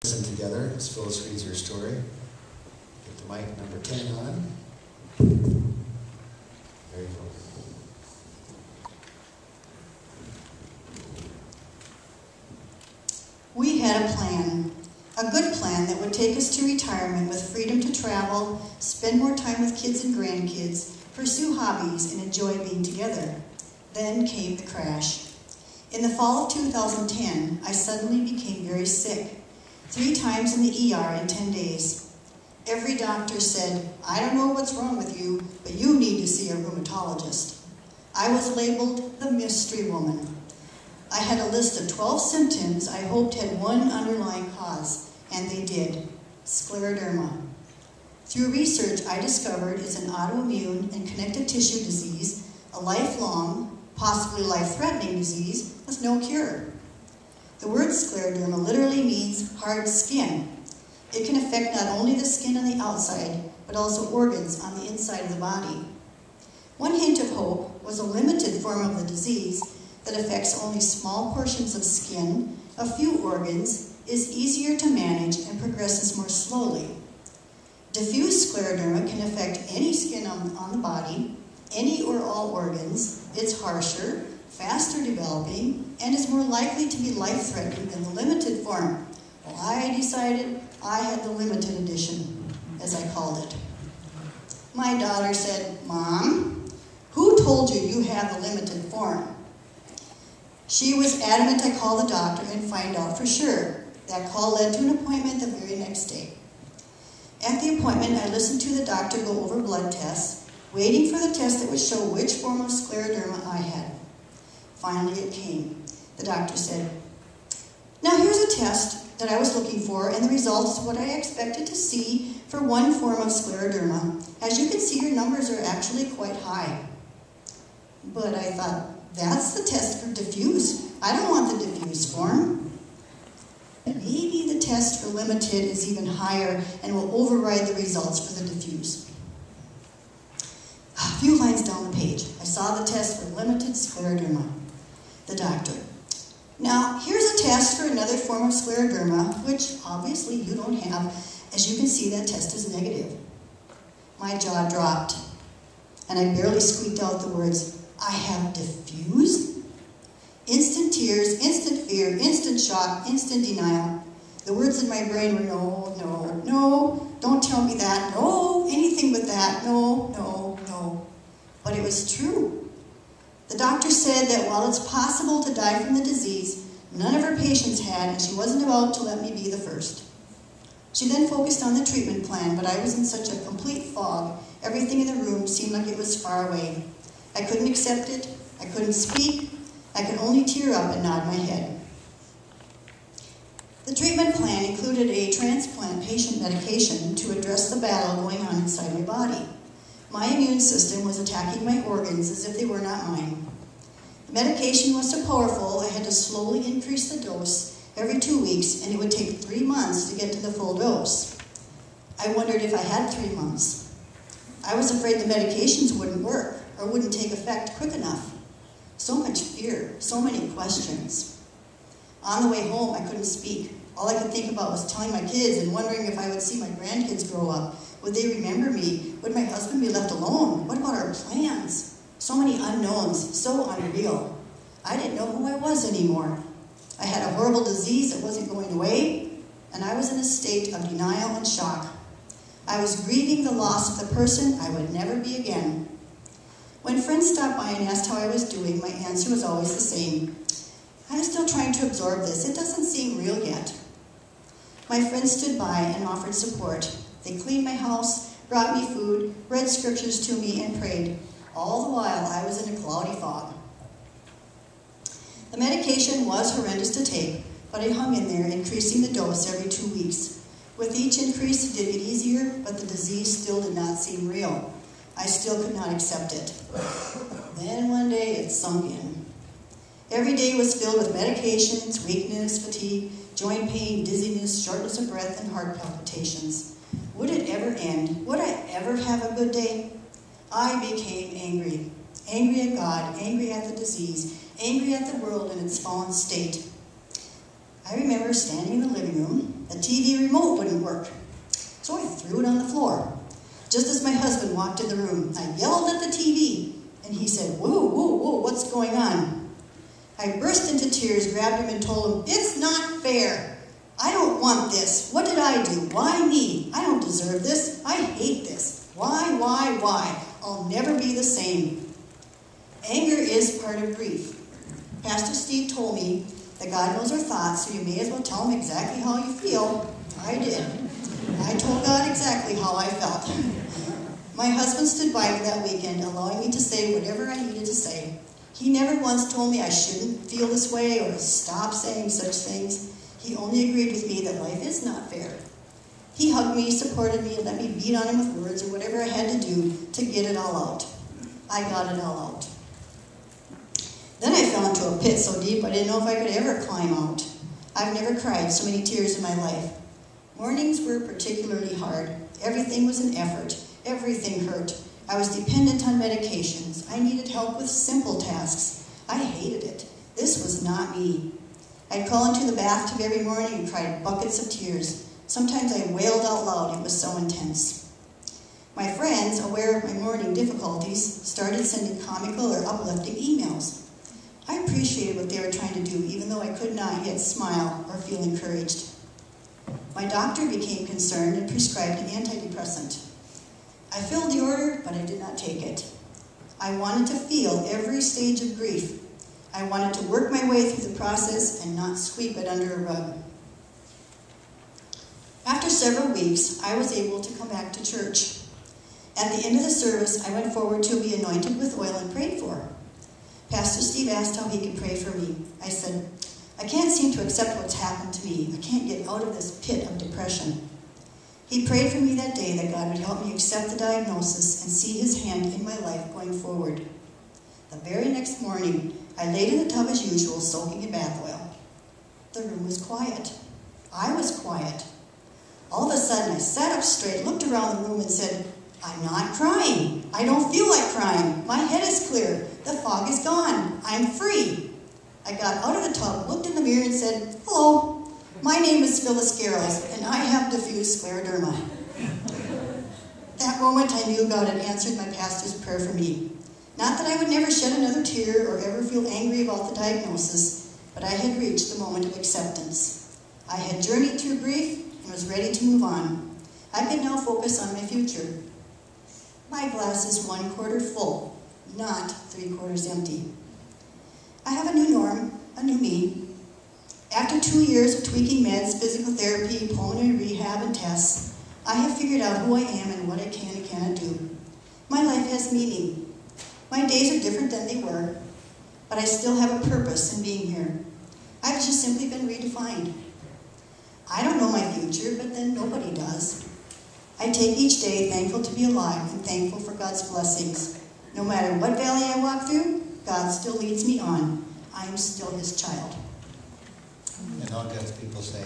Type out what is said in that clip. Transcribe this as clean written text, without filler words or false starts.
Listen together as Phyllis reads her story. Get the mic number 10 on. There you go. We had a plan, a good plan that would take us to retirement with freedom to travel, spend more time with kids and grandkids, pursue hobbies, and enjoy being together. Then came the crash. In the fall of 2010, I suddenly became very sick, 3 times in the ER in 10 days. Every doctor said, "I don't know what's wrong with you, but you need to see a rheumatologist." I was labeled the mystery woman. I had a list of 12 symptoms I hoped had one underlying cause, and they did: scleroderma. Through research, I discovered it's an autoimmune and connective tissue disease, a lifelong, possibly life-threatening disease with no cure. The word scleroderma literally means hard skin. It can affect not only the skin on the outside, but also organs on the inside of the body. One hint of hope was a limited form of the disease that affects only small portions of skin, a few organs, is easier to manage, and progresses more slowly. Diffuse scleroderma can affect any skin on the body, any or all organs. It's harsher, faster developing, and is more likely to be life-threatening than the limited form. Well, I decided I had the limited edition, as I called it. My daughter said, "Mom, who told you you have the limited form?" She was adamant I call the doctor and find out for sure. That call led to an appointment the very next day. At the appointment, I listened to the doctor go over blood tests, waiting for the test that would show which form of scleroderma I had. Finally, it came. The doctor said, "Now here's a test that I was looking for, and the results what I expected to see for one form of scleroderma. As you can see, your numbers are actually quite high." But I thought, that's the test for diffuse. I don't want the diffuse form. Maybe the test for limited is even higher and will override the results for the diffuse. A few lines down the page, I saw the test for limited scleroderma. The doctor, "Now, here's a test for another form of scleroderma, which obviously you don't have. As you can see, that test is negative." My jaw dropped, and I barely squeaked out the words, "I have diffuse?" Instant tears, instant fear, instant shock, instant denial. The words in my brain were no, no, no, don't tell me that, no, anything but that, no, no, no. But it was true. The doctor said that while it's possible to die from the disease, none of her patients had, and she wasn't about to let me be the first. She then focused on the treatment plan, but I was in such a complete fog, everything in the room seemed like it was far away. I couldn't accept it, I couldn't speak, I could only tear up and nod my head. The treatment plan included a transplant patient medication to address the battle going on inside my body. My immune system was attacking my organs as if they were not mine. The medication was so powerful, I had to slowly increase the dose every 2 weeks, and it would take 3 months to get to the full dose. I wondered if I had 3 months. I was afraid the medications wouldn't work or wouldn't take effect quick enough. So much fear, so many questions. On the way home, I couldn't speak. All I could think about was telling my kids and wondering if I would see my grandkids grow up. Would they remember me? Would my husband be left alone? What about our plans? So many unknowns, so unreal. I didn't know who I was anymore. I had a horrible disease that wasn't going away, and I was in a state of denial and shock. I was grieving the loss of the person I would never be again. When friends stopped by and asked how I was doing, my answer was always the same. "I'm still trying to absorb this. It doesn't seem real yet." My friends stood by and offered support. They cleaned my house, brought me food, read scriptures to me, and prayed. All the while, I was in a cloudy fog. The medication was horrendous to take, but I hung in there, increasing the dose every 2 weeks. With each increase, it did get easier, but the disease still did not seem real. I still could not accept it. Then one day, it sunk in. Every day was filled with medications, weakness, fatigue, joint pain, dizziness, shortness of breath, and heart palpitations. Would it ever end? Would I ever have a good day? I became angry. Angry at God, angry at the disease, angry at the world in its fallen state. I remember standing in the living room. The TV remote wouldn't work, so I threw it on the floor. Just as my husband walked in the room, I yelled at the TV, and he said, "Whoa, whoa, whoa, what's going on?" I burst into tears, grabbed him, and told him, "It's not fair. I don't want this. What did I do? Why me? I don't deserve this. I hate this. Why? I'll never be the same." Anger is part of grief. Pastor Steve told me that God knows our thoughts, so you may as well tell him exactly how you feel. I did. I told God exactly how I felt. My husband stood by me that weekend, allowing me to say whatever I needed to say. He never once told me I shouldn't feel this way or stop saying such things. He only agreed with me that life is not fair. He hugged me, supported me, and let me beat on him with words or whatever I had to do to get it all out. I got it all out. Then I fell into a pit so deep I didn't know if I could ever climb out. I've never cried so many tears in my life. Mornings were particularly hard. Everything was an effort. Everything hurt. I was dependent on medications. I needed help with simple tasks. I hated it. This was not me. I'd crawl into the bathtub every morning and cried buckets of tears. Sometimes I wailed out loud. It was so intense. My friends, aware of my morning difficulties, started sending comical or uplifting emails. I appreciated what they were trying to do, even though I could not yet smile or feel encouraged. My doctor became concerned and prescribed an antidepressant. I filled the order, but I did not take it. I wanted to feel every stage of grief. I wanted to work my way through the process and not sweep it under a rug. After several weeks, I was able to come back to church. At the end of the service, I went forward to be anointed with oil and prayed for. Pastor Steve asked how he could pray for me. I said, "I can't seem to accept what's happened to me. I can't get out of this pit of depression." He prayed for me that day that God would help me accept the diagnosis and see his hand in my life going forward. The very next morning, I laid in the tub as usual, soaking in bath oil. The room was quiet. I was quiet. All of a sudden, I sat up straight, looked around the room, and said, "I'm not crying. I don't feel like crying. My head is clear. The fog is gone. I'm free." I got out of the tub, looked in the mirror, and said, "Hello, my name is Phyllis Gehrls, and I have diffuse scleroderma." That moment, I knew God had answered my pastor's prayer for me. Not that I would never shed another tear or ever feel angry about the diagnosis, but I had reached the moment of acceptance. I had journeyed through grief and was ready to move on. I could now focus on my future. My glass is 1/4 full, not 3/4 empty. I have a new norm, a new me. After 2 years of tweaking meds, physical therapy, pulmonary rehab, and tests, I have figured out who I am and what I can and cannot do. My life has meaning. My days are different than they were, but I still have a purpose in being here. I've just simply been redefined. I don't know my future, but then nobody does. I take each day thankful to be alive and thankful for God's blessings. No matter what valley I walk through, God still leads me on. I am still his child. And all God's people say,